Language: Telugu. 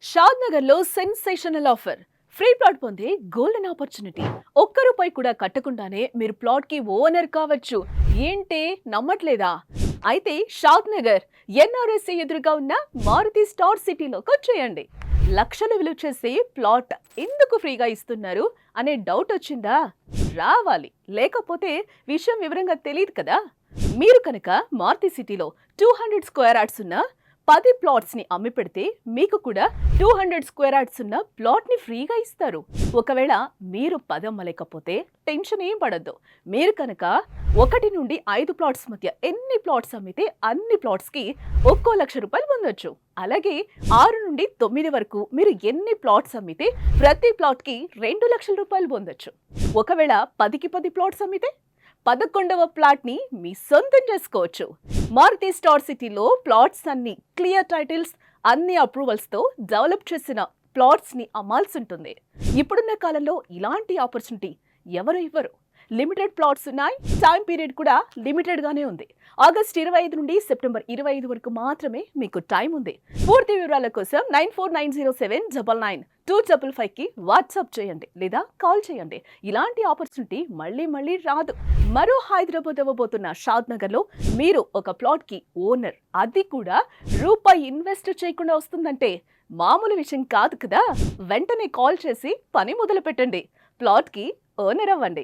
షాద్ నగర్ లో సెన్సేషనల్ ఆఫర్. ఫ్రీ ప్లాట్ పొందే గోల్డెన్ ఆపర్చునిటీ. ఒక్క రూపాయి కూడా కట్టకుండానే మీరు ప్లాట్ కి ఓనర్ కావచ్చు. ఏంటి నమ్మట్లేదా? అయితే షాద్ నగర్ ఎన్ఆర్ఎస్సి ఎదురుగా ఉన్న మారుతి స్టార్ సిటీలోకి వచ్చేయండి. లక్షలు విలువ చేసే ప్లాట్ ఎందుకు ఫ్రీగా ఇస్తున్నారు అనే డౌట్ వచ్చిందా? రావాలి, లేకపోతే విషయం వివరంగా తెలియదు కదా. మీరు కనుక మారుతి సిటీలో 200 స్క్వేర్ యార్డ్స్ ఉన్న 10 ప్లాట్స్ ని అమ్మి పెడితే మీకు కూడా 200 స్క్వేర్ యార్డ్స్ ఉన్న ప్లాట్ ని ఫ్రీగా ఇస్తారు. ఒకవేళ మీరు 10 అమ్మలేకపోతే టెన్షన్ ఏం పడద్దు. మీరు కనుక 1 నుండి 5 ప్లాట్స్ మధ్య ఎన్ని ప్లాట్స్ అమ్మితే అన్ని ప్లాట్స్ కి 1 లక్ష రూపాయలు పొందొచ్చు. అలాగే 6 నుండి 9 వరకు మీరు ఎన్ని ప్లాట్స్ అమ్మితే ప్రతి ప్లాట్ కి 2 లక్షల రూపాయలు పొందొచ్చు. ఒకవేళ 10కి 10 ప్లాట్స్ అమ్మితే 11వ ప్లాట్ ని మీ సొంతం చేసుకోవచ్చు. మారుతి స్టార్ సిటీలో ప్లాట్స్ అన్ని క్లియర్ టైటిల్స్, అన్ని అప్రూవల్స్ తో డెవలప్ చేసిన ప్లాట్స్ ని అమ్మాల్సి ఉంటుంది. ఇప్పుడున్న కాలంలో ఇలాంటి ఆపర్చునిటీ ఎవరు ఇవ్వరు. లిమిటెడ్ ప్లాట్స్ ఉన్నాయి. టైం పీరియడ్ కూడా లిమిటెడ్ గానే ఉంది. ఆగస్ట్ 25 నుండి సెప్టెంబర్ 25 వరకు మాత్రమే మీకు టైం ఉంది. పూర్తి వివరాల కోసం 9490799255 కి వాట్సాప్ చేయండి లేదా కాల్ చేయండి. ఇలాంటి ఆపర్చునిటీ మళ్ళీ రాదు. మరో హైదరాబాద్ అవ్వబోతున్న షాద్ నగర్ లో మీరు ఒక ప్లాట్ కి ఓనర్, అది కూడా రూపాయి ఇన్వెస్ట్ చేయకుండా వస్తుందంటే మామూలు విషయం కాదు కదా. వెంటనే కాల్ చేసి పని మొదలు పెట్టండి. ప్లాట్ కి ఓనర్ అవ్వండి.